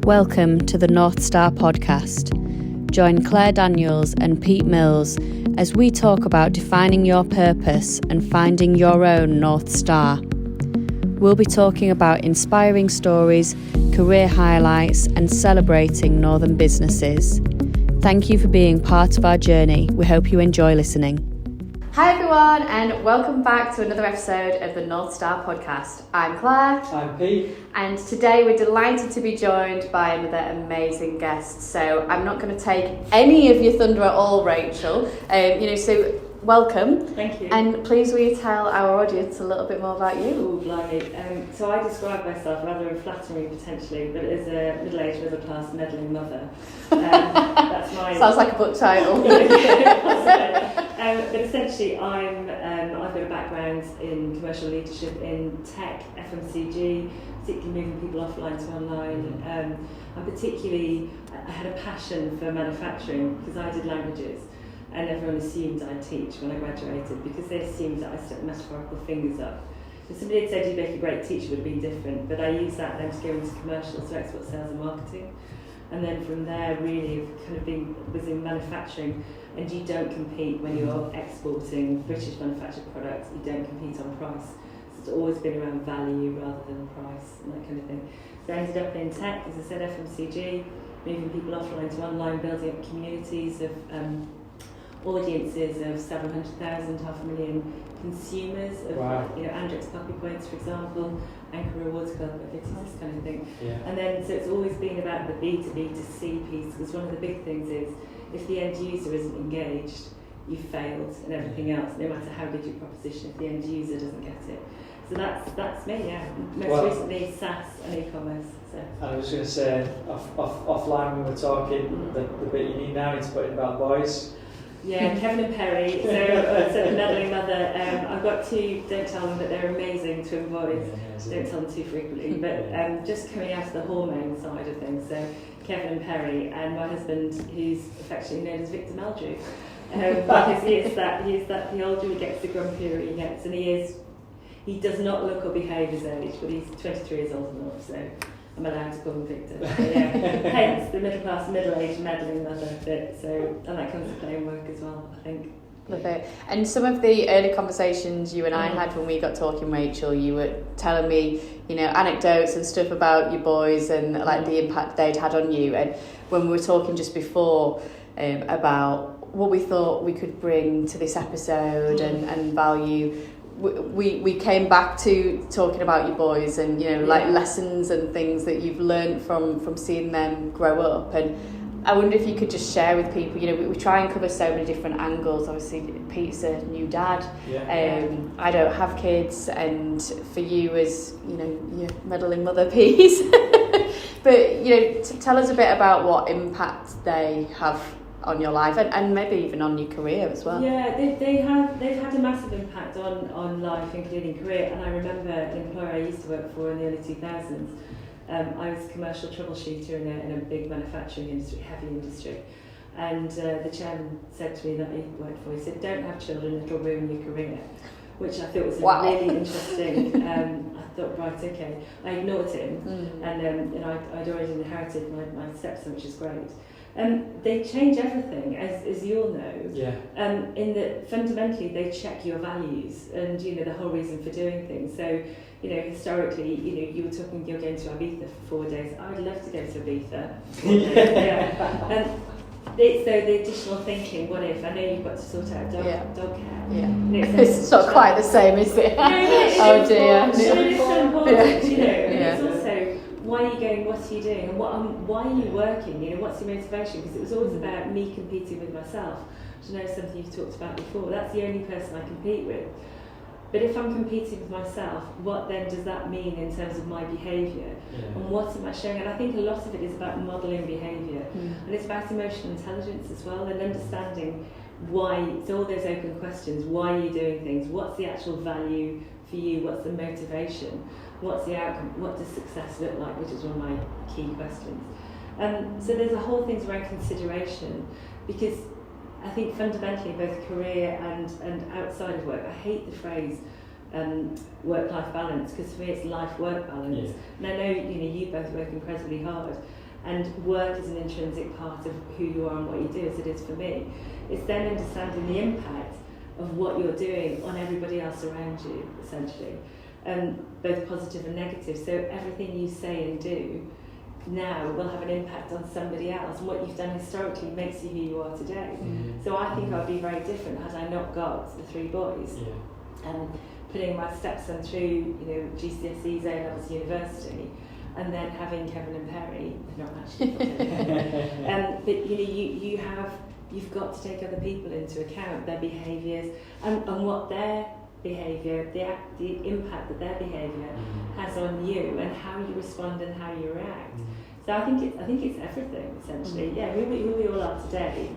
Welcome to the North Star podcast. Join Claire Daniels and Pete Mills as we talk about defining your purpose and finding your own North Star. We'll be talking about inspiring stories, career highlights, and celebrating Northern businesses. Thank you for being part of our journey. We hope you enjoy listening. Hi everyone, and welcome back to another episode of the North Star podcast. I'm Claire. I'm Pete. And today we're delighted to be joined by another amazing guest. So I'm not going to take any of your thunder at all, Rachel. So welcome. Thank you. And please will you tell our audience a little bit more about you? Oh, blimey. So I describe myself rather unflatteringly potentially, but as a middle-aged, middle-class, meddling mother. That's my... Sounds like a book title. But essentially I've got a background in commercial leadership in tech, FMCG, particularly moving people offline to online. I had a passion for manufacturing because I did languages. And everyone assumed I'd teach when I graduated because they assumed that I stuck metaphorical fingers up. If somebody had said you'd make a great teacher, it would have been different, but I used that then to go into commercial, so export sales and marketing. And then from there, really, was in manufacturing, and you don't compete when you're exporting British manufactured products, you don't compete on price. So it's always been around value rather than price and that kind of thing. So I ended up in tech, as I said, FMCG, moving people offline to online, building up communities of audiences of 700,000, 500,000 consumers of Andrex Puppy Points, for example, Anchor Rewards Club, this kind of thing. Yeah. And then, so it's always been about the B2B to C piece, because one of the big things is if the end user isn't engaged, you've failed, and everything else, no matter how good your proposition, if the end user doesn't get it. So that's me, yeah. Most recently, SaaS and e-commerce. So. And I was going to say, offline when we were talking, the bit you need now is putting about boys. Yeah, Kevin and Perry, so the meddling mother. I've got two, don't tell them, but they're amazing twin boys. Don't tell them too frequently, but just coming out of the hormone side of things. So Kevin and Perry, and my husband, who's affectionately known as Victor Meldrew, because he is that the older he gets, the grumpier he gets, and he does not look or behave his age, but he's 23 years old enough, so I'm allowed to call him Victor. So, yeah. Hence the middle class, middle-aged meddling mother bit. So, and that comes to play in work as well, I think. Love it. And some of the early conversations you and I had when we got talking, Rachel, you were telling me, anecdotes and stuff about your boys and like the impact they'd had on you. And when we were talking just before about what we thought we could bring to this episode and value, we came back to talking about your boys and lessons and things that you've learned from seeing them grow up. And I wonder if you could just share with people, we try and cover so many different angles. Obviously Pete's a new dad. I don't have kids, and for you as your meddling mother piece but tell us a bit about what impact they have on your life and maybe even on your career as well. Yeah, they've had a massive impact on life, including career. And I remember an employer I used to work for in the early 2000s. I was a commercial troubleshooter in a big manufacturing industry, heavy industry. And the chairman said to me that he worked for, he said, don't have children, it'll ruin your career. Which I thought was really interesting. I thought, right, okay. I ignored him, and I'd already inherited my stepson, which is great. They change everything, as you all know. Yeah. In that fundamentally they check your values and the whole reason for doing things. So historically, you were talking you're going to Ibiza for 4 days. I'd love to go to Ibiza. Yeah. It's the additional thinking. What if? I know you've got to sort out dog care. Yeah. It's not quite the same, is it? Oh dear. It's so important. It's also, why are you going, what are you doing, and why are you working, what's your motivation? Because it was always about me competing with myself, which I know is something you've talked about before. That's the only person I compete with. But if I'm competing with myself, what then does that mean in terms of my behaviour? And what am I showing? And I think a lot of it is about modelling behaviour. And it's about emotional intelligence as well, and understanding why, so all those open questions, why are you doing things? What's the actual value for you? What's the motivation? What's the outcome? What does success look like? Which is one of my key questions. So there's a whole thing around consideration, because I think fundamentally both career and outside of work, I hate the phrase work-life balance, because for me it's life-work balance. And I know you both work incredibly hard, and work is an intrinsic part of who you are and what you do, as it is for me. It's then understanding the impact of what you're doing on everybody else around you, essentially, both positive and negative. So everything you say and do now will have an impact on somebody else, and what you've done historically makes you who you are today. So I think I'd be very different had I not got the 3 boys. Putting my stepson through, GCSEs, A-levels, university, and then having Kevin and Perry, they're not actually, but you've got to take other people into account, their behaviours, and what their behaviour, the impact that their behaviour has on you, and how you respond and how you react. So I think it's everything, essentially. Who we all are today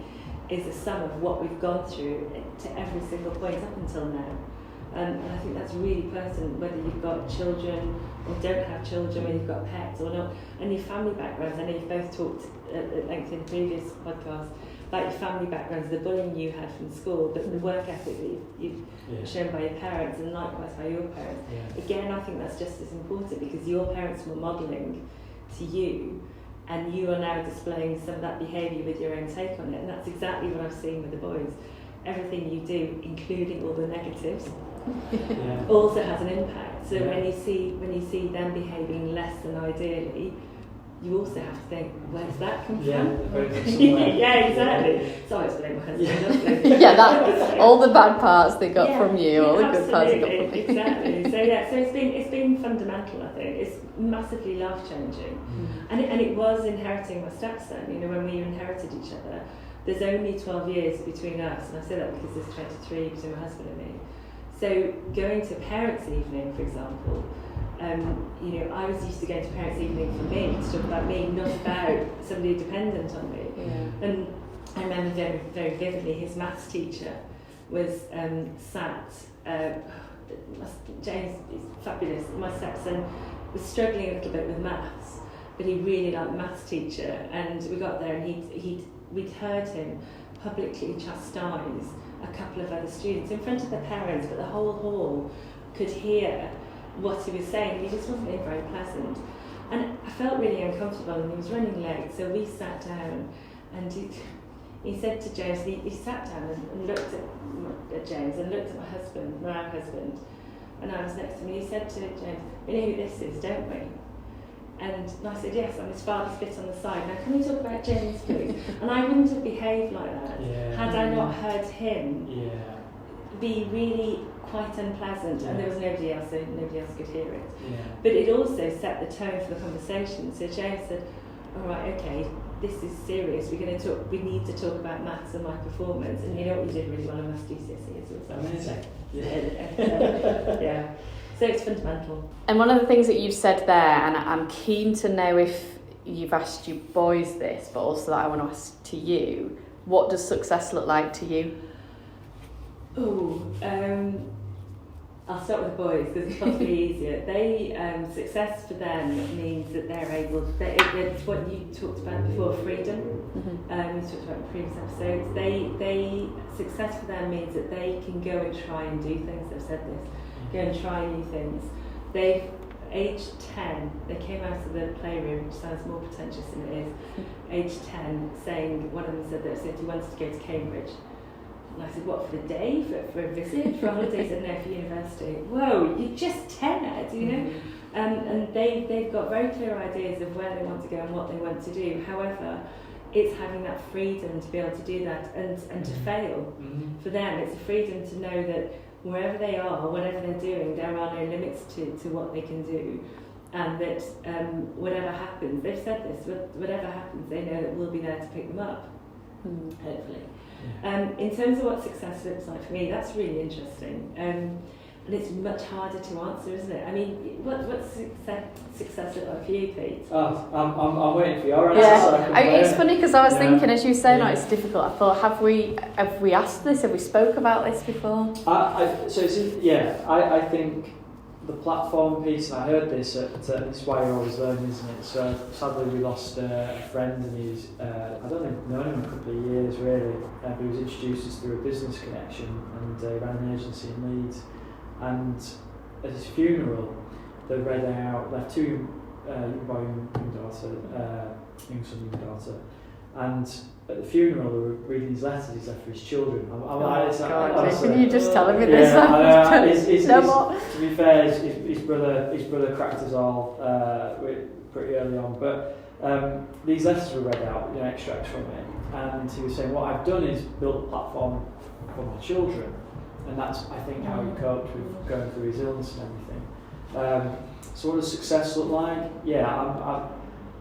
is a sum of what we've gone through to every single point up until now. And I think that's really pertinent, whether you've got children or don't have children, whether you've got pets or not, and your family backgrounds. I know you've both talked at length in previous podcasts about your family backgrounds, the bullying you had from school, but the work ethic that you've shown by your parents, and likewise by your parents. Again, I think that's just as important, because your parents were modelling to you, and you are now displaying some of that behaviour with your own take on it, and that's exactly what I've seen with the boys. Everything you do, including all the negatives, also has an impact. So when you see them behaving less than ideally, you also have to think, where's that come from? Yeah, exactly. So I explain my husband. That's all the bad parts they got from you, all the good parts they got from me. Exactly. So it's been fundamental. I think it's massively life changing, and it was inheriting my stepson. When we inherited each other, there's only 12 years between us, and I say that because there's 23 between my husband and me. So going to parents' evening, for example, I was used to going to parents' evening for me, to talk about me, not about somebody dependent on me. And I remember very, very vividly, his maths teacher was sat, James is fabulous, my stepson was struggling a little bit with maths, but he really liked the maths teacher, and we got there and we'd heard him publicly chastise a couple of other students in front of the parents, but the whole hall could hear what he was saying. He just wasn't being very pleasant, and I felt really uncomfortable, and he was running late, so we sat down, and he said to James, he sat down and looked at James and looked at our husband, and I was next to him, and he said to James, "We know who this is, don't we?" And I said, "Yes, I'm his father's bit on the side. Now, can we talk about James, please?" And I wouldn't have behaved like that had I not heard him be really quite unpleasant, and there was nobody else, so nobody else could hear it. But it also set the tone for the conversation. So James said, "All right, okay, this is serious. We need to talk about maths and my performance." And you know what, you did really well on maths GCSEs as well. Amazing. So it's fundamental. And one of the things that you've said there, and I'm keen to know if you've asked your boys this, but also that I want to ask to you, what does success look like to you? I'll start with the boys because it's possibly easier. Success for them means that they're able. It's what you talked about before, freedom. We talked about in previous episodes. Success for them means that they can go and try and do things. They've said this. Go and try new things. They've aged 10. They came out of the playroom, which sounds more pretentious than it is. Aged 10, saying one of them said that he wanted to go to Cambridge. And I said, "What, for the day? For a visit? For a holiday?" He said, "No, for university." Whoa, you're just 10, Ed, And they've got very clear ideas of where they want to go and what they want to do. However, it's having that freedom to be able to do that and to fail. For them, it's a freedom to know that wherever they are, whatever they're doing, there are no limits to what they can do. And that whatever happens, they've said this, whatever happens, they know that we'll be there to pick them up, hopefully. In terms of what success looks like for me, that's really interesting. And it's much harder to answer, isn't it? I mean, what's success look like for you, Pete? I'm waiting for your answer. It's funny because I was thinking, as you say, it's difficult. I thought, have we asked this? Have we spoke about this before? I think the platform piece, and I heard this, it's why you're always learning, isn't it? So sadly we lost a friend, and he's, I don't think, known him a couple of years really, but he was introduced us through a business connection, and he ran an agency in Leeds. And at his funeral, they read out, left two young boy and young daughter, young son, young daughter, and at the funeral they were reading his letters he's left for his children. Can you just tell me this? To be fair, his brother cracked us all pretty early on, but these letters were read out, extracts from it, and he was saying what I've done is built a platform for my children, and that's I think how he coped with going through his illness and everything. So what does success look like? I'm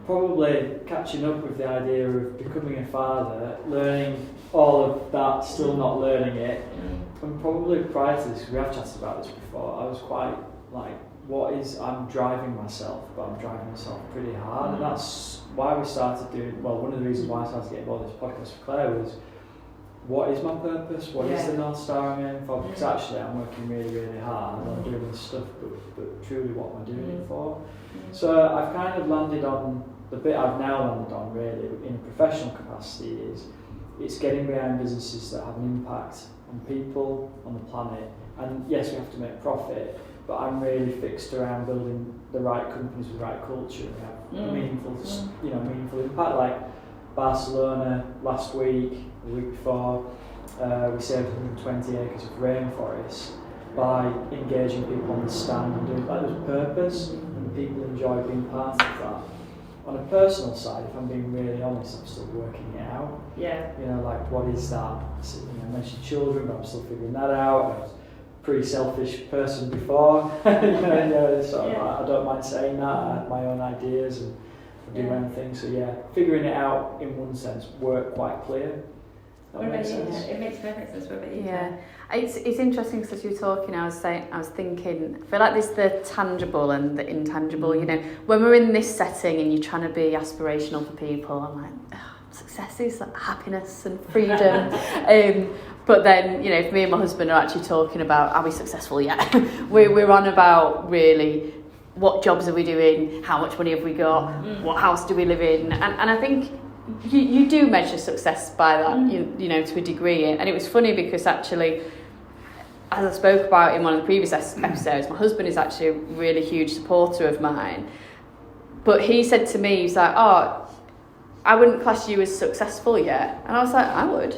probably catching up with the idea of becoming a father, learning all of that, still not learning it, and probably prior to this, because we have chatted about this before, I was quite like, I'm driving myself, but I'm driving myself pretty hard, and that's why we started doing, one of the reasons why I started getting involved in this podcast with Claire was, what is my purpose? What is the North Star I'm aiming for? Because actually I'm working really, really hard, and I'm doing this stuff, but truly what am I doing it for? So I've kind of landed on, the bit I've now landed on really in a professional capacity is it's getting behind businesses that have an impact on people, on the planet, and yes, we have to make profit, but I'm really fixed around building the right companies with the right culture and have meaningful impact. Like Barcelona last week, the week before, we saved 120 acres of rainforest by engaging people on the stand and doing that. There's purpose, and people enjoy being part of that. On a personal side, if I'm being really honest, I'm still working it out. Yeah. What is that? I mentioned children, but I'm still figuring that out. I was a pretty selfish person before. I don't mind saying that. I had my own ideas and do my own thing. So figuring it out in one sense, work quite clear. What about you? It makes perfect sense. What about you? Yeah, it's interesting because as you were talking, I was thinking, I feel like there's the tangible and the intangible. When we're in this setting and you're trying to be aspirational for people, I'm like, success is like happiness and freedom. But then, if me and my husband are actually talking about, are we successful yet? we're on about really, what jobs are we doing? How much money have we got? What house do we live in? And I think you do measure success by that, to a degree. And it was funny because actually, as I spoke about in one of the previous episodes, my husband is actually a really huge supporter of mine. But he said to me, he's like, I wouldn't class you as successful yet. And I was like, I would.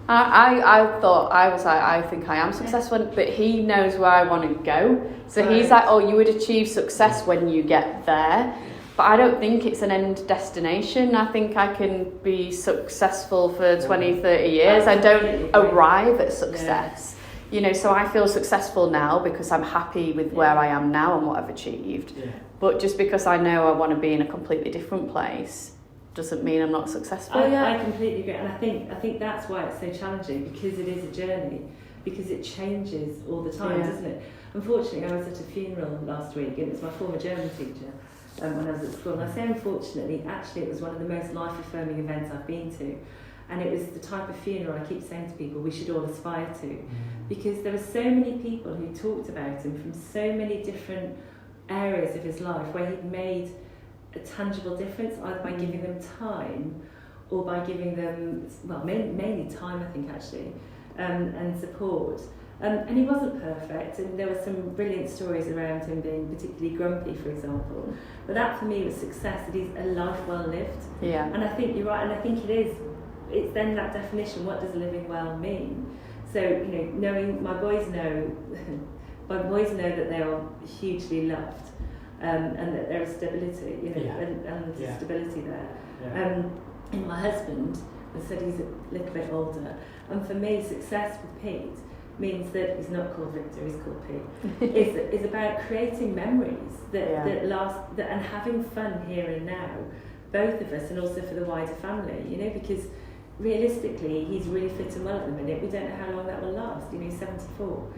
I thought, I was like, I think I am successful, but he knows where I want to go. So he's like, you would achieve success when you get there. But I don't think it's an end destination. I think I can be successful for 20, 30 years. I don't arrive at success. So I feel successful now because I'm happy with where I am now and what I've achieved. Yeah. But just because I know I want to be in a completely different place doesn't mean I'm not successful yet. I completely agree. And I think that's why it's so challenging, because it is a journey, because it changes all the time, doesn't it? Unfortunately, I was at a funeral last week, and it was my former German teacher. When I was at school, and I say unfortunately, actually it was one of the most life-affirming events I've been to, and it was the type of funeral I keep saying to people we should all aspire to, because there were so many people who talked about him from so many different areas of his life where he'd made a tangible difference, either by giving them time or by giving them, mainly time I think actually, and support. And he wasn't perfect, and there were some brilliant stories around him being particularly grumpy, for example. But that for me was success, that he's a life well lived. Yeah. And I think you're right, and I think it's then that definition, what does living well mean? So, knowing, my boys know that they are hugely loved, and that there is stability, and there's stability there. Yeah. And my husband, I said he's a little bit older, and for me, success with Pete means that he's not called Victor, he's called Pete. is about creating memories that last, and having fun here and now, both of us, and also for the wider family, because realistically he's really fit and well at the minute. We don't know how long that will last. He's 74.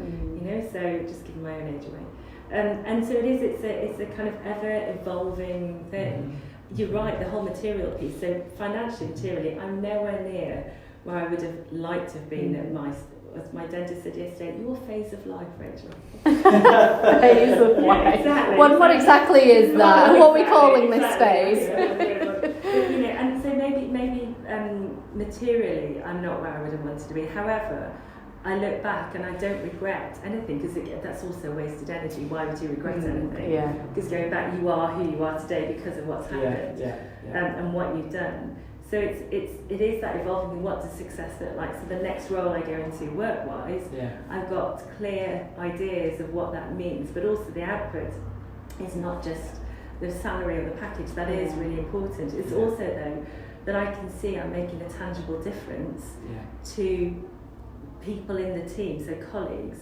So just giving my own age away. And so it's a kind of ever evolving thing. You're right, the whole material piece. So financially, materially, I'm nowhere near where I would have liked to have been at as my dentist said yesterday, your phase of life, Rachel. Phase of life. Exactly. What exactly is that? What are we calling this phase? And so maybe materially, I'm not where I would have wanted to be. However, I look back and I don't regret anything, because that's also wasted energy. Why would you regret anything? Yeah. Because going back, you are who you are today because of what's happened and what you've done. So it is that evolving. What does success look like? So the next role I go into work-wise, I've got clear ideas of what that means, but also the output is not just the salary or the package. That is really important. It's also though that I can see I'm making a tangible difference to people in the team, so colleagues,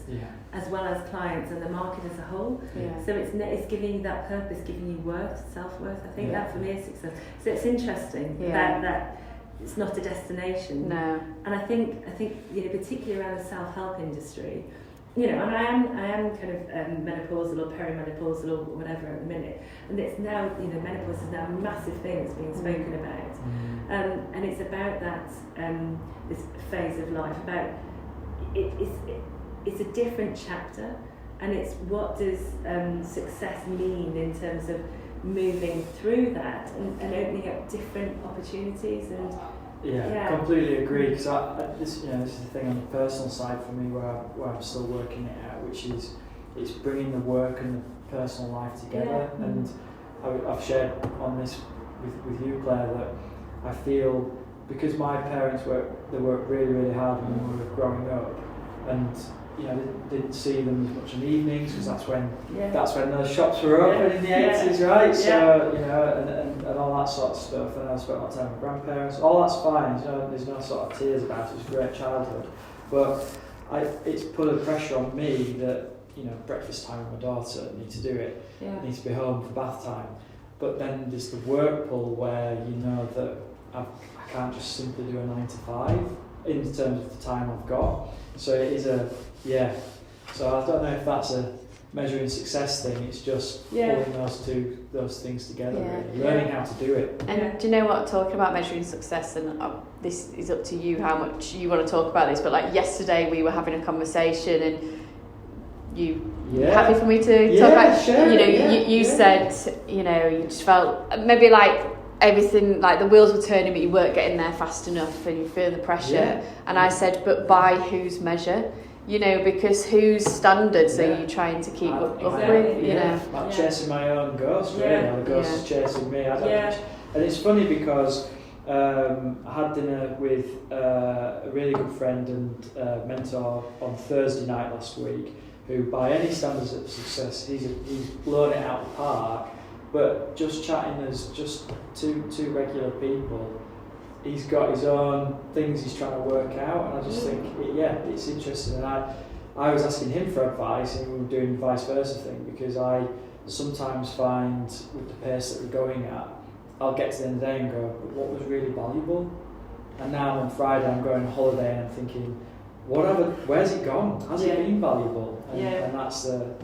as well as clients and the market as a whole. So it's giving you that purpose, giving you worth, self-worth. I think that for me is success. So it's interesting that it's not a destination. No. And I think particularly around the self-help industry, and I am kind of menopausal or perimenopausal or whatever at the minute, and it's now menopause is now a massive thing that's being spoken about, and it's about that this phase of life, about it's a different chapter, and it's what does success mean in terms of moving through that and opening up different opportunities and. Completely agree. Because this is the thing on the personal side for me where I'm still working it out, which is it's bringing the work and the personal life together. And I've shared on this with you, Claire, that I feel because my parents worked really, really hard when we were growing up, and didn't see them as much in the evenings because that's when those shops were open in the 80s, right? So and all that sort of stuff. And I spent a lot of time with grandparents. All that's fine. There's no sort of tears about it. It was a great childhood, but it's put a pressure on me that breakfast time with my daughter, I need to do it. I need to be home for bath time. But then there's the work pull where that I can't just simply do a 9 to 5 in terms of the time I've got. So it is So I don't know if that's a measuring success thing. It's just pulling those things together, really. Learning how to do it. And do you know what? Talking about measuring success, and this is up to you how much you want to talk about this. But like yesterday, we were having a conversation, and you happy for me to talk about? Sure, you said you just felt maybe like everything, like the wheels were turning, but you weren't getting there fast enough, and you feel the pressure. And I said, but by whose measure? Because whose standards are you trying to keep up with? Like chasing my own ghost, really. Or the ghost is chasing me. And it's funny because I had dinner with a really good friend and mentor on Thursday night last week, who by any standards of success, he's blown it out of the park. But just chatting as just two regular people, he's got his own things he's trying to work out, and I just think, it's interesting. And I was asking him for advice, and we were doing vice versa thing, because I sometimes find with the pace that we're going at, I'll get to the end of the day and go, but what was really valuable? And now on Friday I'm going on holiday and I'm thinking, where's it gone? Has it been valuable? And that's a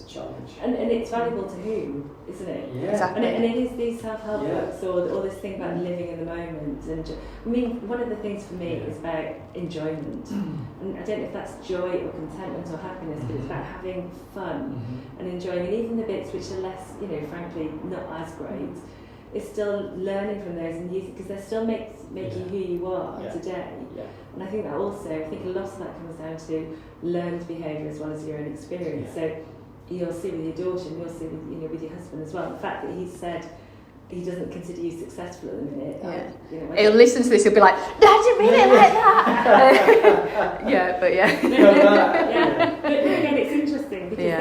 challenge. And it's valuable to whom, isn't it? Yeah. Exactly. And it is these self-help books or this thing about living in the moment. And one of the things for me is about enjoyment. And I don't know if that's joy or contentment or happiness, but it's about having fun and enjoying. And even the bits which are less, frankly, not as great, it's still learning from those and using, because they still make you who you are today. And I think that also, a lot of that comes down to learned behaviour as well as your own experience. So you'll see with your daughter, and you'll see with your husband as well, the fact that he said he doesn't consider you successful at the minute. He'll listen to this, he'll be like, no, I didn't mean it like that. But again, it's interesting, because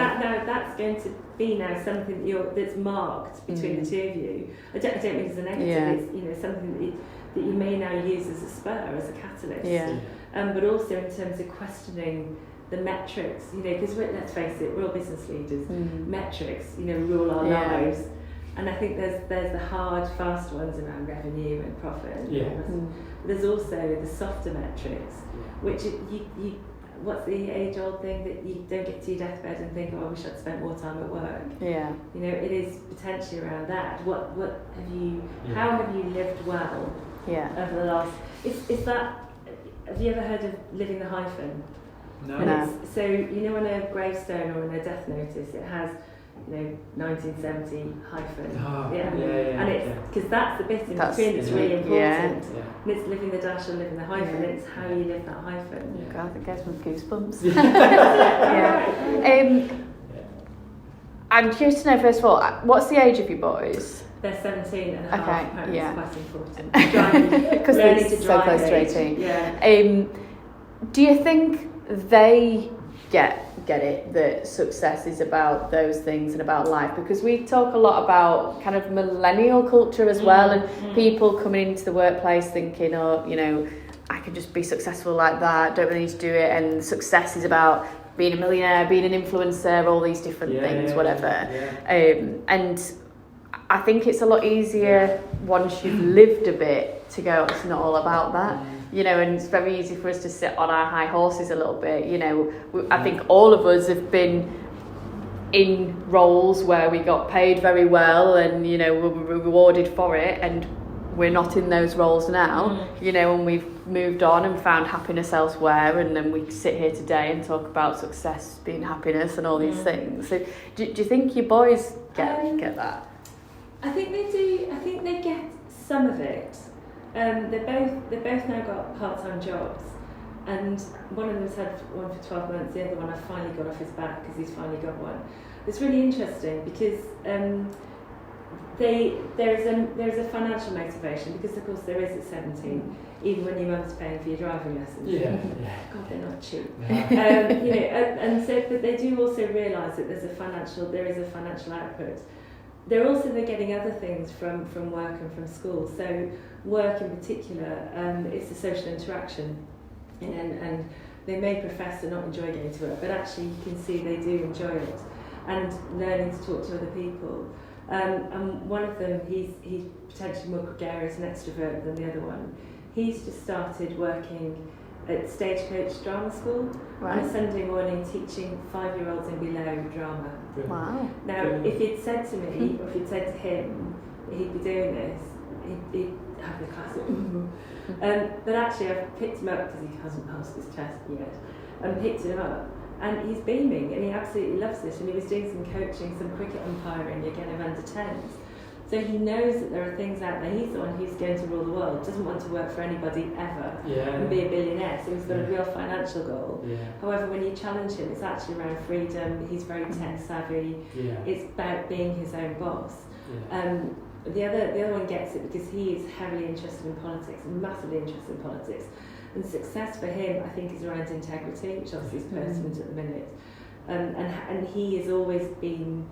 that's going to be now something that's marked between the two of you. I don't mean it's a negative, it's something that you may now use as a spur, as a catalyst. But also in terms of questioning the metrics, because let's face it, we're all business leaders. Metrics, rule our lives. And I think there's the hard, fast ones around revenue and profit. But there's also the softer metrics, which you what's the age-old thing that you don't get to your deathbed and think, I wish I'd spent more time at work. It is potentially around that. What have you? How have you lived well? Over the last. Is that? Have you ever heard of living the hyphen? No. So on a gravestone or in a death notice, it has 1970 hyphen. Oh, yeah. And it's because that's the bit in between that's really important. Yeah. And it's living the dash or living the hyphen. Yeah. It's how you live that hyphen. God, I think I have goosebumps. Yeah. I'm curious to know, first of all, what's the age of your boys? They're 17 and a half. Okay, Apparently yeah. it's quite important. Because they're so close to 18. Yeah. Do you think they get it, that success is about those things and about life? Because we talk a lot about kind of millennial culture as well, and people coming into the workplace thinking, I can just be successful like that, don't really need to do it, and success is about being a millionaire, being an influencer, all these different things, whatever. And I think it's a lot easier once you've lived a bit to go, it's not all about that. And it's very easy for us to sit on our high horses a little bit. I think all of us have been in roles where we got paid very well and, we were rewarded for it, and we're not in those roles now, and we've moved on and found happiness elsewhere, and then we sit here today and talk about success being happiness and all these things. So do you think your boys get that? I think they do. I think they get some of it. They both now got part-time jobs, and one of them's had one for 12 months. The other one I finally got off his back because he's finally got one. It's really interesting because there is a financial motivation, because of course there is at 17, even when your mum's paying for your driving lessons. God, they're not cheap. And so, but they do also realise that there is a financial output. They're getting other things from work and from school. So work in particular, it's the social interaction, and they may profess to not enjoy going to work, but actually you can see they do enjoy it, and learning to talk to other people. And one of them, he's potentially more gregarious and extrovert than the other one. He's just started working at Stagecoach Drama School on a Sunday morning, teaching 5-year-olds and below drama. Wow. Now, if you'd said to me, or if you'd said to him he'd be doing this, he'd have the class. But actually, I've picked him up because he hasn't passed his test yet, and picked him up. And he's beaming, and he absolutely loves this. And he was doing some coaching, some cricket umpiring, again, of under 10s. So he knows that there are things out there. He's the one who's going to rule the world, doesn't want to work for anybody ever and be a billionaire. So he's got a real financial goal. However, when you challenge him, it's actually around freedom. He's very tech savvy. It's about being his own boss. The other one gets it because he is heavily interested in politics, massively interested in politics. And success for him, I think, is around integrity, which obviously is pertinent at the minute. And he has always been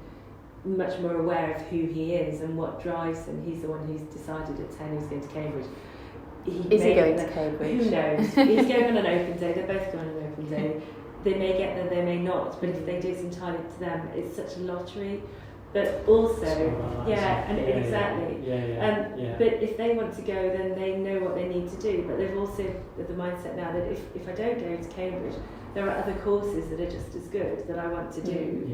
much more aware of who he is and what drives him. He's the one who's decided at 10 he's going to Cambridge. Is he going to Cambridge? Who knows? He's going on an open day. They're both going on an open day. They may get there, they may not. But if they do, it's entirely up to them. It's such a lottery. But also, exactly. But if they want to go, then they know what they need to do. But they've also got the mindset now that if I don't go to Cambridge, there are other courses that are just as good that I want to do.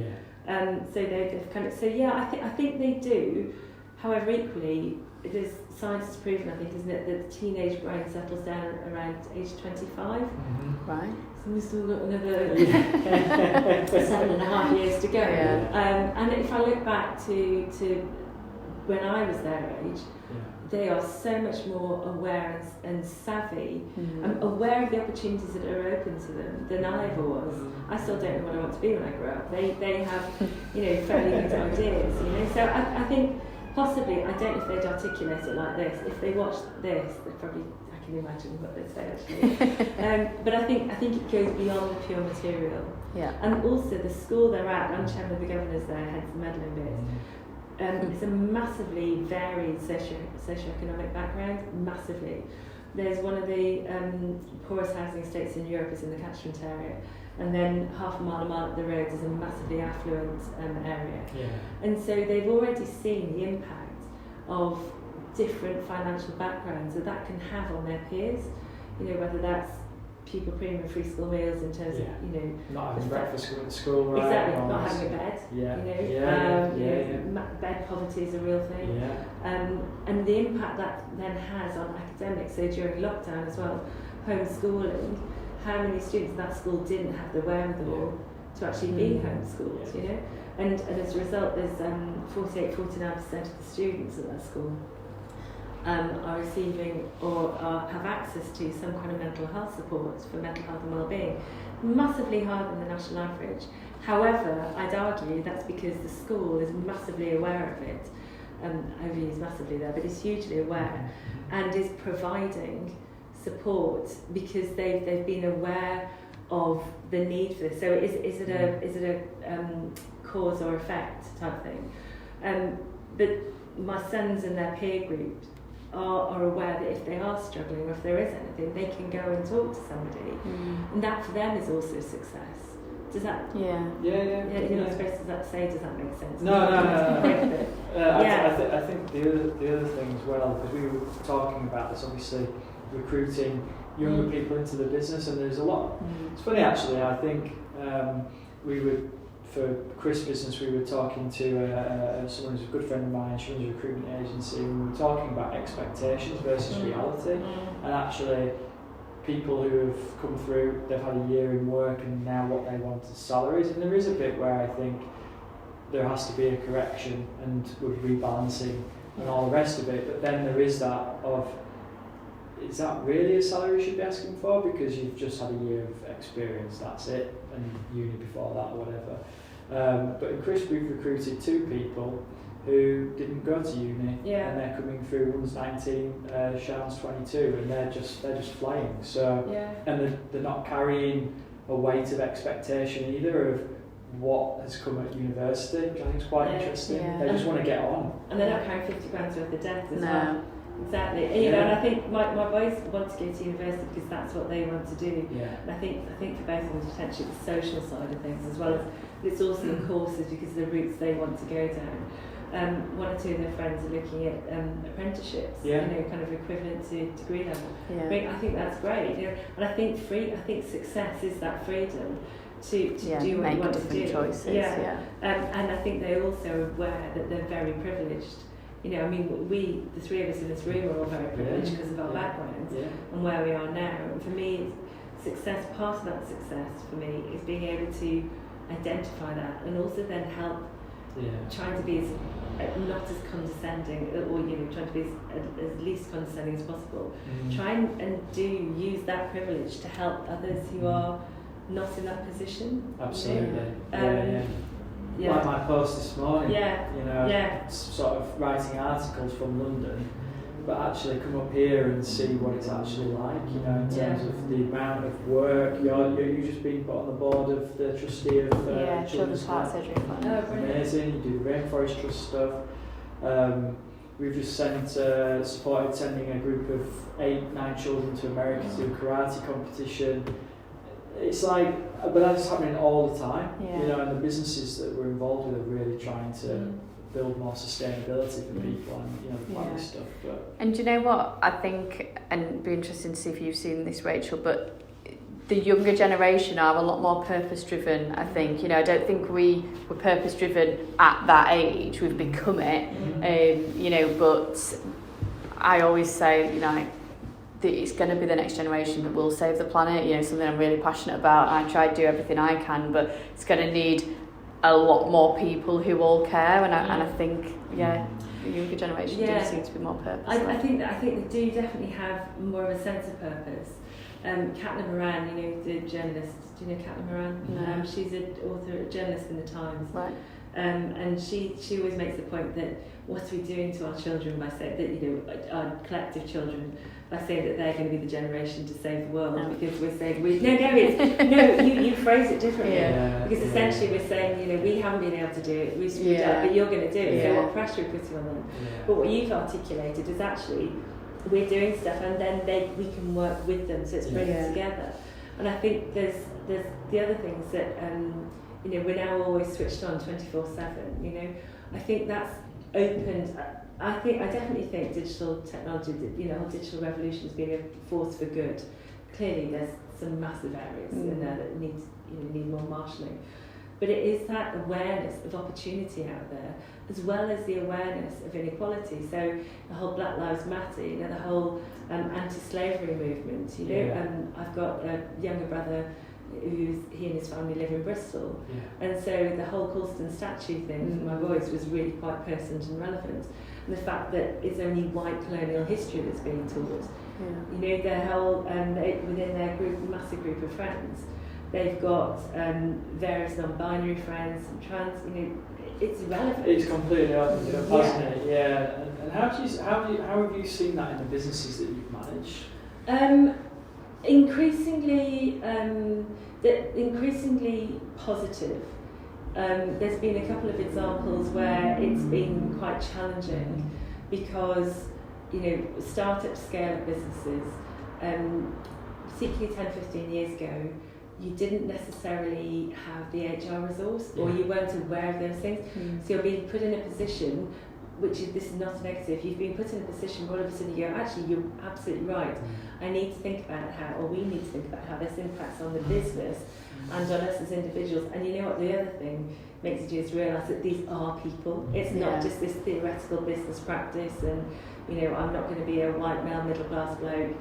So they've kind of I think they do. However, equally, there's science has proven, I think, isn't it, that the teenage brain settles down around age 25. Right. So we've still got another 7.5 years to go. And if I look back to when I was their age, they are so much more aware and savvy, and aware of the opportunities that are open to them than I ever was. I still don't know what I want to be when I grow up. They have, fairly good ideas. So I think possibly, I don't know if they'd articulate it like this. If they watched this, they'd probably, I can imagine what they'd say actually. But I think it goes beyond the pure material. And also the school they're at, I'm chairman of the governors there, hence the meddling bit. It's a massively varied socioeconomic background, massively. There's one of the poorest housing estates in Europe is in the catchment area, and then half a mile up the road is a massively affluent area. And so they've already seen the impact of different financial backgrounds that can have on their peers, whether that's pupil premium free school meals in terms of, not having breakfast at school, right? Exactly, not having a bed, bed poverty is a real thing. And the impact that then has on academics, so during lockdown as well, homeschooling, how many students at that school didn't have the wherewithal to actually be homeschooled, you know. And as a result, there's 49% of the students at that school are receiving or have access to some kind of mental health support for mental health and well-being, massively higher than the national average. However, I'd argue that's because the school is massively aware of it. Overuse massively there, but is hugely aware and is providing support because they've been aware of the need for this. So is it a cause or effect type thing? But my sons and their peer group are aware that if they are struggling or if there is anything, they can go and talk to somebody, and that for them is also a success. Does that? Yeah. You're not supposed to does that make sense? No. Yeah. I think the other thing as well, because we were talking about this, obviously recruiting younger people into the business, and there's a lot. It's funny actually. I think we would. For Chris' business, we were talking to someone who's a good friend of mine. She runs a recruitment agency, and we were talking about expectations versus reality. And actually, people who have come through, they've had a year in work, and now what they want is salaries. And there is a bit where I think there has to be a correction, and we're rebalancing and all the rest of it. But then there is that of, is that really a salary you should be asking for? Because you've just had a year of experience, that's it, and uni before that or whatever. But in Chris, we've recruited 2 people who didn't go to uni, and they're coming through. One's 19, Sean's 22, and they're just flying. So, and they're not carrying a weight of expectation either of what has come at university, which I think is quite interesting. They just want to get on, and they're not carrying 50 grand worth of debt as well. Exactly, and, and I think my boys want to go to university because that's what they want to do. And I think for both of them, potentially the social side of things as well as it's also the courses because of the routes they want to go down. 1 or 2 of their friends are looking at apprenticeships, you know, kind of equivalent to degree level. I think that's great, you know, and I think success is that freedom to do what you want to do. Choices, and I think they're also aware that they're very privileged. You know, I mean, the 3 of us in this room are all very privileged because of our backgrounds and where we are now. And for me, success, part of that success for me is being able to identify that and also then help trying to be not as condescending, or trying to be as least condescending as possible. Try and use that privilege to help others who are not in that position. Absolutely. Like my post this morning, sort of writing articles from London, but actually come up here and see what it's actually like, in terms of the amount of work. You've just been put on the board of the trustee of Children's Heart Surgery Fund. Amazing. You do the Rainforest Trust stuff. We've just supported sending a group of 8-9 children to America to do a karate competition. It's like, but that's happening all the time, and the businesses that we're involved with are really trying to build more sustainability for people and, the planet stuff. But. And do you know what, I think, and it'd be interesting to see if you've seen this, Rachel, but the younger generation are a lot more purpose-driven, I think. I don't think we were purpose-driven at that age. We've become it, but I always say, it's going to be the next generation that will save the planet, something I'm really passionate about. I try to do everything I can, but it's going to need a lot more people who all care, and I think, the younger generation do seem to be more purposeful. I think they do definitely have more of a sense of purpose. Caitlin Moran, the journalist, do you know Caitlin Moran? No. She's an author, a journalist in the Times. Right. And she always makes the point that what are we doing to our children by saying that, our collective children, by saying that they're going to be the generation to save the world, because we're saying you phrase it differently, because essentially we're saying we haven't been able to do it, we screwed up, but you're going to do it, so what pressure are we putting on them? But what you've articulated is actually we're doing stuff and then we can work with them, so it's bringing together. And I think there's the other things that we're now always switched on 24/7. I think that's opened. I definitely think digital technology, the whole digital revolution has been a force for good. Clearly, there's some massive areas in there that need more marshalling. But it is that awareness of opportunity out there, as well as the awareness of inequality. So the whole Black Lives Matter, the whole anti-slavery movement. I've got a younger brother he and his family live in Bristol, and so the whole Colston statue thing for my boys was really quite pertinent and relevant. And the fact that it's only white colonial history that's being taught. You know, their whole within their group, massive group of friends, they've got various non-binary friends and trans. You know, it's irrelevant. It's completely opened up, hasn't it? Yeah. And how have you seen that in the businesses that you've managed? Increasingly positive. There's been a couple of examples where it's been quite challenging because, you know, startup scale-up businesses, particularly 10-15 years ago, you didn't necessarily have the HR resource, or you weren't aware of those things. So you're being put in a position, this is not a negative, you've been put in a position where all of a sudden you go, actually, you're absolutely right. I need to think about how, or we need to think about how this impacts on the business and on us as individuals. And you know what, the other thing makes you just realise that these are people. It's not just this theoretical business practice and, you know, I'm not going to be a white male middle class bloke,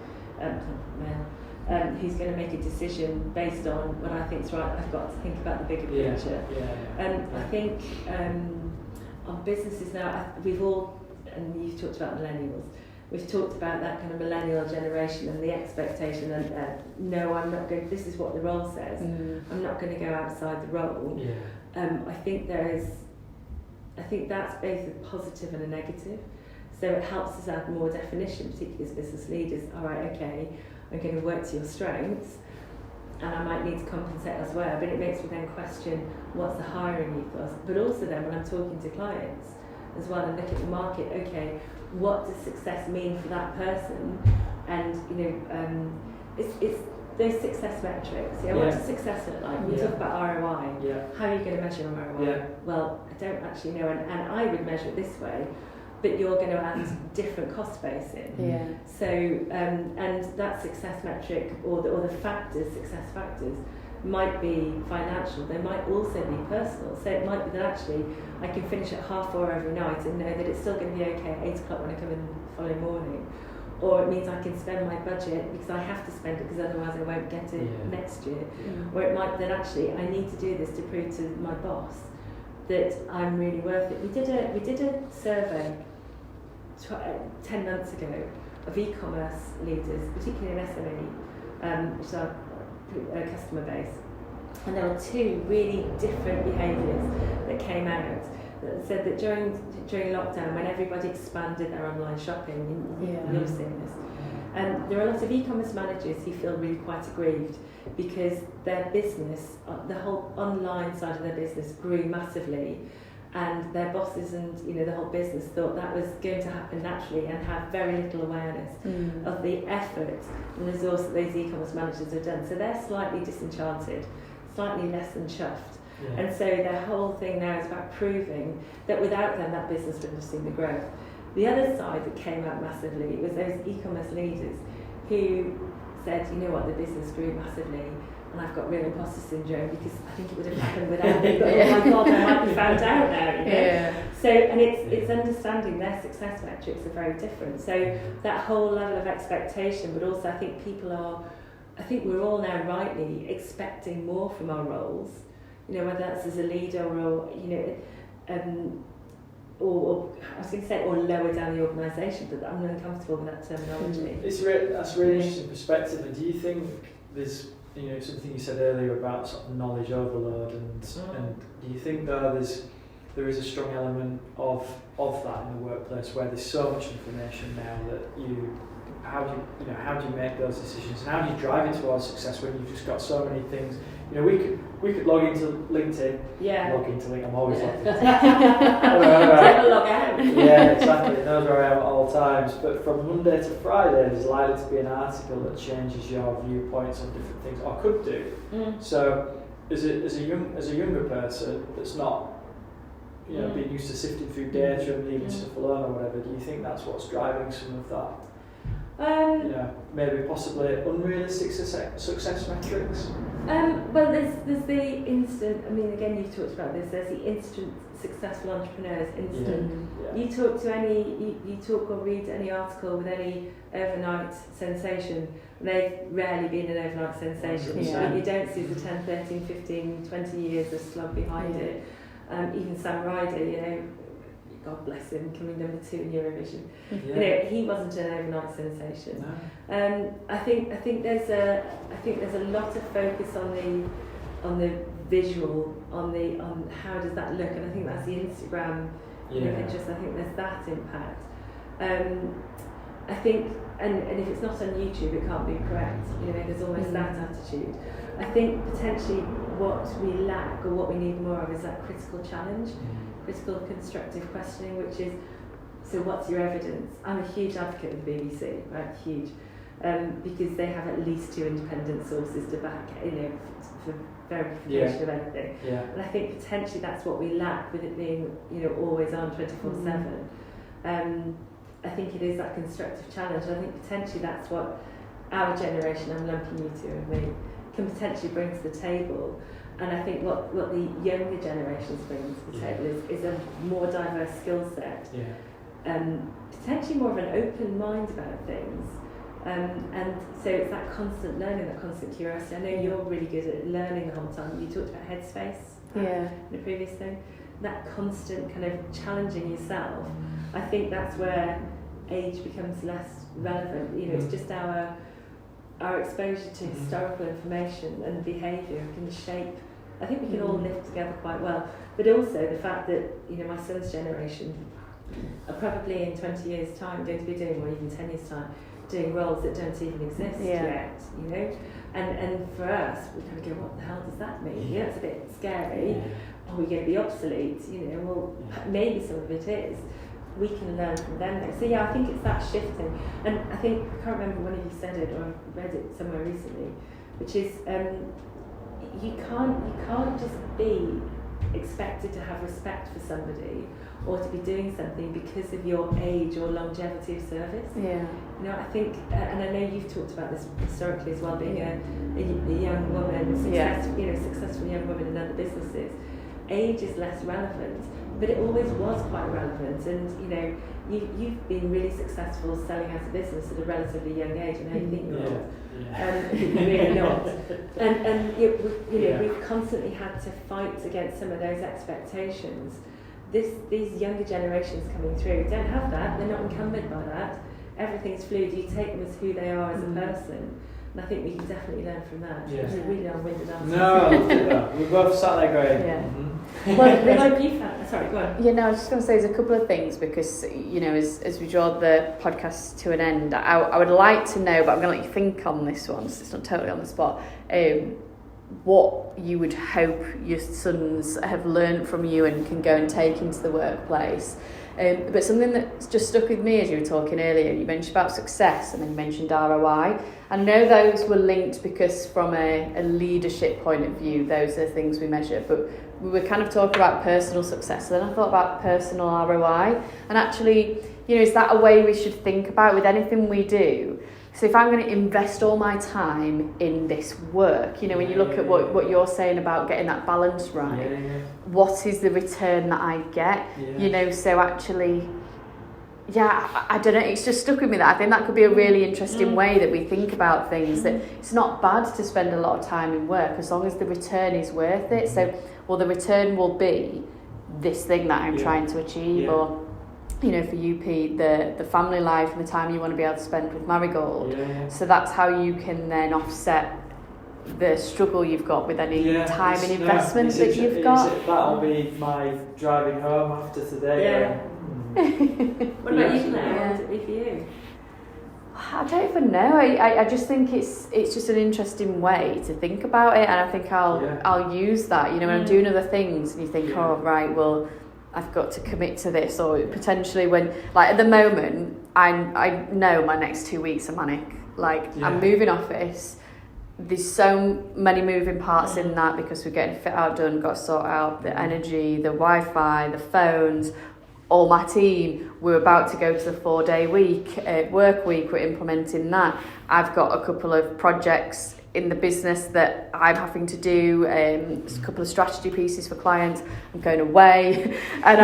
who's going to make a decision based on what I think is right. I've got to think about the bigger picture. I think on businesses now, we've all, and you've talked about millennials, we've talked about that kind of millennial generation and the expectation and no, I'm not going, this is what the role says, I'm not going to go outside the role. I think that's both a positive and a negative. So it helps us add more definition, particularly as business leaders. All right, okay, I'm going to work to your strengths and I might need to compensate elsewhere, but it makes me then question what's the hiring ethos. But also then when I'm talking to clients as well and look at the market, okay, what does success mean for that person? And, you know, it's those success metrics. What does success look like? We talk about ROI. How are you going to measure ROI? Well, I don't actually know, and I would measure it this way, but you're going to add different cost base in. So, and that success metric or the success factors might be financial, they might also be personal. So it might be that actually I can finish at 4:30 every night and know that it's still going to be okay at 8 o'clock when I come in the following morning. Or it means I can spend my budget because I have to spend it because otherwise I won't get it next year. Or it might that actually I need to do this to prove to my boss that I'm really worth it. We did a survey 10 months ago of e-commerce leaders, particularly in SME, which is our customer base, and there were two really different behaviours that came out that said that during lockdown, when everybody expanded their online shopping, you've seen this, there are a lot of e-commerce managers who feel really quite aggrieved because their business, the whole online side of their business grew massively, and their bosses and the whole business thought that was going to happen naturally and have very little awareness of the effort and resource that those e-commerce managers have done. So they're slightly disenchanted, slightly less than chuffed. And so their whole thing now is about proving that without them that business wouldn't have seen the growth. The other side that came out massively was those e-commerce leaders who said, you know what, the business grew massively and I've got real imposter syndrome because I think it would have happened without me, but oh my God, I might be found out now, So, and it's understanding their success metrics are very different. So that whole level of expectation, but also I think we're all now rightly expecting more from our roles, whether that's as a leader or I was going to say, or lower down the organisation, but I'm uncomfortable with that terminology. That's a really interesting perspective. And do you think there's something you said earlier about sort of knowledge overload, and do you think there is a strong element of that in the workplace where there's so much information now that how do you make those decisions and how do you drive it towards success when you've just got so many things? We could log into LinkedIn. Log into LinkedIn. I'm always logged into. Never log out. Exactly. It knows where I am at all times. But from Monday to Friday, there's likely to be an article that changes your viewpoints on different things, or could do. So, as a younger person that's not, being used to sifting through data and leaving stuff alone or whatever, do you think that's what's driving some of that? Maybe possibly unrealistic success metrics? Well, there's the instant, I mean, again, you've talked about this, there's the instant successful entrepreneurs, instant. You talk or read any article with any overnight sensation, they've rarely been an overnight sensation. Yeah. You don't see the 10, 13, 15, 20 years of slog behind it. Even Sam Ryder, God bless him, coming number 2 in Eurovision. He wasn't an overnight sensation. No. I think there's a lot of focus on the visual, on how does that look, and I think that's the Instagram interest. I think there's that impact. I think, and if it's not on YouTube, it can't be correct. There's almost that attitude. I think potentially what we lack or what we need more of is that critical challenge. Critical constructive questioning, which is, so what's your evidence? I'm a huge advocate of the BBC, right? Huge, because they have at least 2 independent sources to back, for verification of anything. And I think potentially that's what we lack with it being, always on 24/7. I think it is that constructive challenge. I think potentially that's what our generation, I'm lumping you two and me, can potentially bring to the table. And I think what the younger generations bring to the table is a more diverse skill set, potentially more of an open mind about things. And so it's that constant learning, that constant curiosity. I know you're really good at learning the whole time. You talked about headspace in the previous thing. That constant kind of challenging yourself. I think that's where age becomes less relevant. It's just our exposure to historical information and behaviour can shape. I think we can all live together quite well, but also the fact that my son's generation are probably in 20 years' time going to be doing, or even 10 years' time, doing roles that don't even exist yet. And for us, we kind of go, what the hell does that mean? It's a bit scary. Are we going to be obsolete? Well, maybe some of it is. We can learn from them though. So I think it's that shifting. And I think, I can't remember when you said it, or I read it somewhere recently, which is you can't just be expected to have respect for somebody or to be doing something because of your age or longevity of service. I think, and I know you've talked about this historically as well, being a young woman, successful young woman in other businesses. Age is less relevant, but it always was quite relevant. And you've been really successful selling out a business at a relatively young age. I know you think you're old. You're really not. And we've constantly had to fight against some of those expectations. These younger generations coming through don't have that. They're not encumbered by that. Everything's fluid. You take them as who they are as a person. And I think we can definitely learn from that. It's a really long-winded answer. No, we both sat there going. Well, sorry, go on. I was just going to say there's a couple of things because as we draw the podcast to an end, I would like to know, but I'm going to let you think on this one, so it's not totally on the spot. What you would hope your sons have learned from you and can go and take into the workplace. But something that's just stuck with me as you were talking earlier, you mentioned about success and then you mentioned ROI. I know those were linked because from a leadership point of view, those are things we measure, but we were kind of talking about personal success. And then I thought about personal ROI. And actually, is that a way we should think about with anything we do? So if I'm going to invest all my time in this work, when you look at what you're saying about getting that balance right, what is the return that I get? So actually, I don't know, it's just stuck with me that I think that could be a really interesting way that we think about things, that it's not bad to spend a lot of time in work as long as the return is worth it. So, the return will be this thing that I'm trying to achieve, or for you, Pete, the family life and the time you want to be able to spend with Marigold. So that's how you can then offset the struggle you've got with any time and investment that you've got. That'll be my driving home after today. What about you, Claire? What would it be for you? I don't even know. I just think it's just an interesting way to think about it, and I think I'll use that. When I'm doing other things, and you think, oh right, well, I've got to commit to this, or potentially when, at the moment, I know my next 2 weeks are manic. I'm moving office. There's so many moving parts in that because we're getting fit out done, got to sort out the energy, the Wi-Fi, the phones, all my team, we're about to go to the 4-day work week, we're implementing that. I've got a couple of projects in the business that I'm having to do, a couple of strategy pieces for clients. I'm going away, and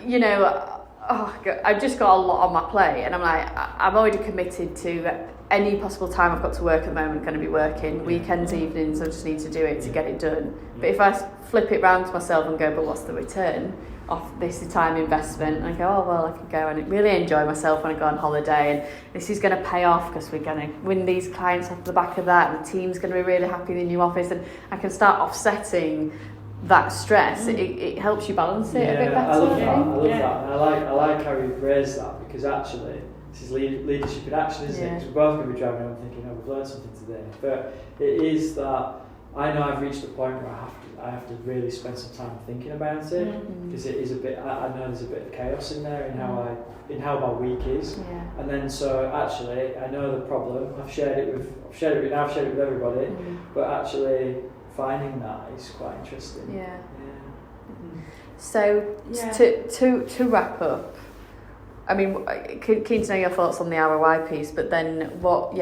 you know, I've just got a lot on my plate, and I'm like, I've already committed to any possible time I've got to work at the moment, going to be working. Weekends, evenings, I just need to do it to get it done. But if I flip it round to myself and go, but what's the return off this time investment? And I go, oh, well, I can go and really enjoy myself when I go on holiday, and this is going to pay off because we're going to win these clients off the back of that, and the team's going to be really happy in the new office, and I can start offsetting that stress. It helps you balance it a bit better. I love that. I like how you phrase that, because actually this is leadership in action, isn't it? Because we're both going to be driving home thinking, oh, we've learned something today. But it is that I know I've reached a point where I have to really spend some time thinking about it, because it is a bit. I know there's a bit of chaos in there in how my week is, and then so actually I know the problem. I've shared it with everybody, but actually finding that is quite interesting. So to wrap up, I mean, keen to know your thoughts on the ROI piece, but then what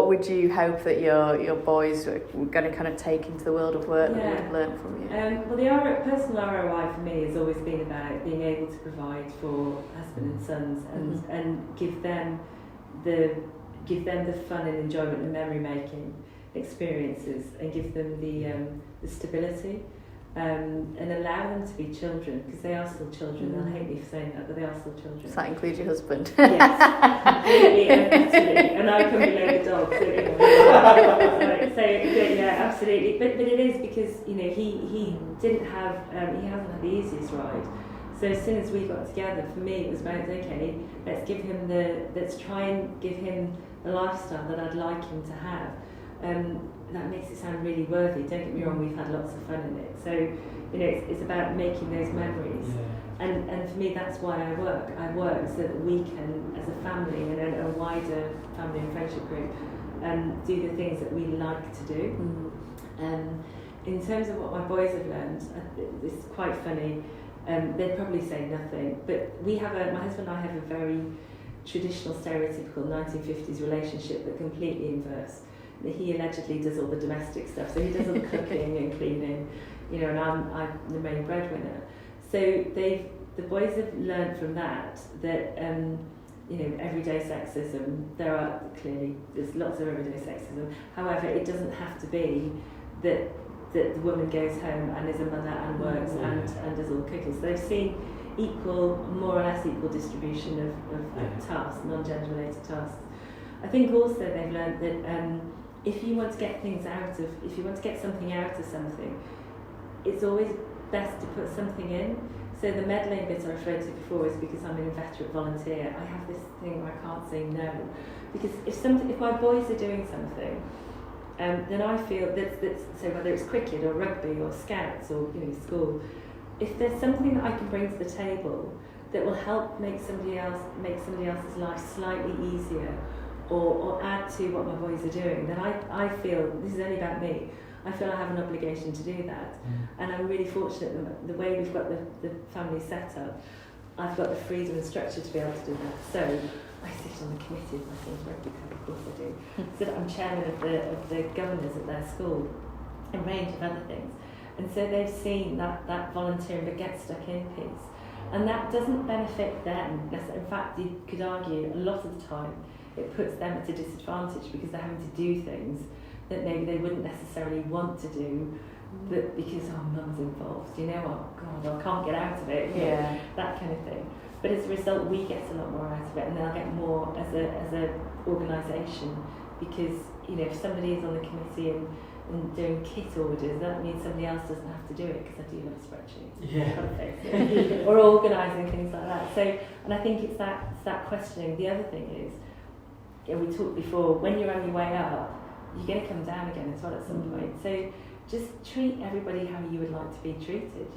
would you hope that your boys were going to kind of take into the world of work that they've learned from you? Well, the personal ROI for me has always been about being able to provide for husband and sons, and give them the fun and enjoyment and memory making experiences, and give them the stability. And allow them to be children, because they are still children. They'll hate me for saying that, but they are still children. Does that include your husband? Yes, absolutely, and I come below the dog. So absolutely. But it is because he didn't have he hasn't had the easiest ride. So as soon as we got together, for me it was about okay, let's try and give him the lifestyle that I'd like him to have. That makes it sound really worthy. Don't get me wrong, we've had lots of fun in it. So, it's about making those memories. And for me, that's why I work. I work so that we can, as a family and a wider family and friendship group, do the things that we like to do. In terms of what my boys have learned, it's quite funny. They'd probably say nothing, but my husband and I have a very traditional, stereotypical 1950s relationship, but completely inverse. He allegedly does all the domestic stuff, so he does all the cooking and cleaning, and I'm the main breadwinner. So the boys have learned from that everyday sexism. There's lots of everyday sexism. However, it doesn't have to be that the woman goes home and is a mother and works and does all the cooking. So they've seen more or less equal distribution of tasks, non-gender related tasks. I think also they've learned that if you want to get something out of something, it's always best to put something in. So the meddling bit I referred to before is because I'm an inveterate volunteer. I have this thing where I can't say no, because if my boys are doing something, then I feel that so whether it's cricket or rugby or scouts or school, if there's something that I can bring to the table that will help make somebody else's life slightly easier, or add to what my boys are doing, then I feel, this is only about me, I feel I have an obligation to do that. And I'm really fortunate that the way we've got the family set up, I've got the freedom and structure to be able to do that. So I sit on the committee of my son's rugby club, of course I do. So I'm chairman of the governors at their school, a range of other things. And so they've seen that volunteering but get stuck in piece. And that doesn't benefit them. In fact, you could argue a lot of the time it puts them at a disadvantage, because they're having to do things that maybe they wouldn't necessarily want to do, but because mum's involved, I can't get out of it, that kind of thing. But as a result, we get a lot more out of it, and they'll get more as a organisation, because if somebody is on the committee and doing kit orders, that means somebody else doesn't have to do it, because I do love spreadsheets, or organising things like that. So, and I think it's that questioning. The other thing is, we talked before, when you're on your way up, you're going to come down again as well at some point. So just treat everybody how you would like to be treated.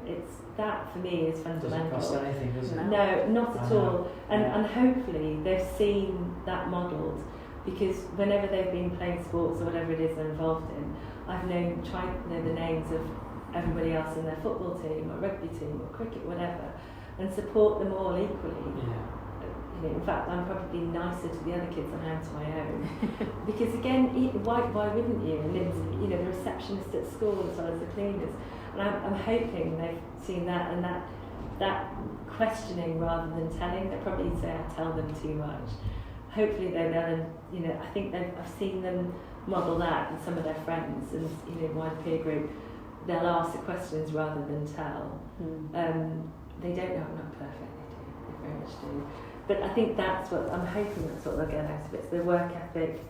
It's that for me is fundamental. Doesn't cost anything, does it? No, not at all. And hopefully they've seen that modelled, because whenever they've been playing sports or whatever it is they're involved in, I've tried to know the names of everybody else in their football team or rugby team or cricket, whatever, and support them all equally. In fact, I'm probably nicer to the other kids than I am to my own. Because again, why wouldn't you? And it's, the receptionist at school as well as the cleaners. And I'm hoping they've seen that, and that questioning rather than telling. They probably say I tell them too much. Hopefully they learn, I think I've seen them model that in some of their friends and, wider peer group. They'll ask the questions rather than tell. They don't know, not perfect, they very much do. But I think that's what, I'm hoping that's what they'll get out of it. It's the work ethic,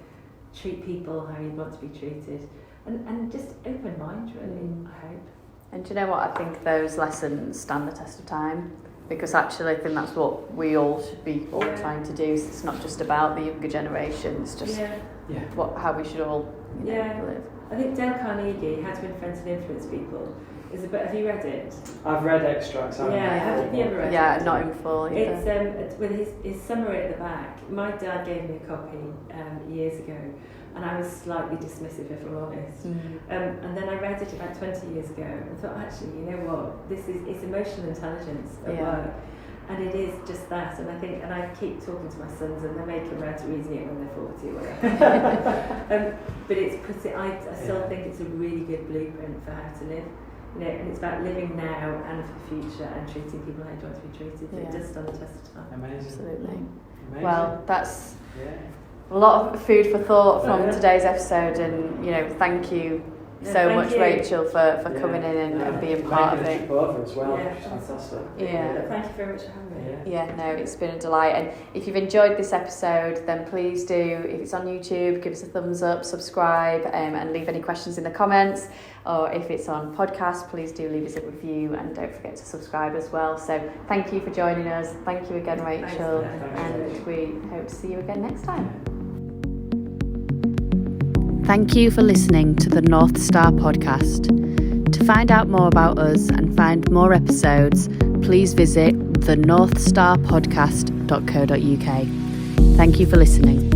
treat people how you'd want to be treated, and just open mind, really, I hope. And do you know what? I think those lessons stand the test of time, because actually I think that's what we all should be trying to do. It's not just about the younger generation, it's just how we should all live. I think Dale Carnegie, How to Influence and Influence People, is a book. Have you read it? I've read extracts. Have you ever read it? Yeah, not in full either. It's with his summary at the back. My dad gave me a copy years ago, and I was slightly dismissive, if I'm honest. And then I read it about 20 years ago and thought, actually, you know what? It's emotional intelligence at work. And it is just that, and I keep talking to my sons, and they make them around to reading it when they're 40 or whatever. But I still think it's a really good blueprint for how to live. And it's about living now and for the future and treating people how you want to be treated. It does stand the test of time. Amazing. Absolutely. Amazing. Well, that's a lot of food for thought from today's episode, and thank you so much, Rachel, for coming in and being part of it. As well. Fantastic. Thank you very much for having me. It's been a delight. And if you've enjoyed this episode, then please do, if it's on YouTube, give us a thumbs up, subscribe, and leave any questions in the comments. Or if it's on podcast, please do leave us a review, and don't forget to subscribe as well. So thank you for joining us. Thank you again, Rachel. And we hope to see you again next time. Thank you for listening to the North Star podcast. To find out more about us and find more episodes, please visit thenorthstarpodcast.co.uk. Thank you for listening.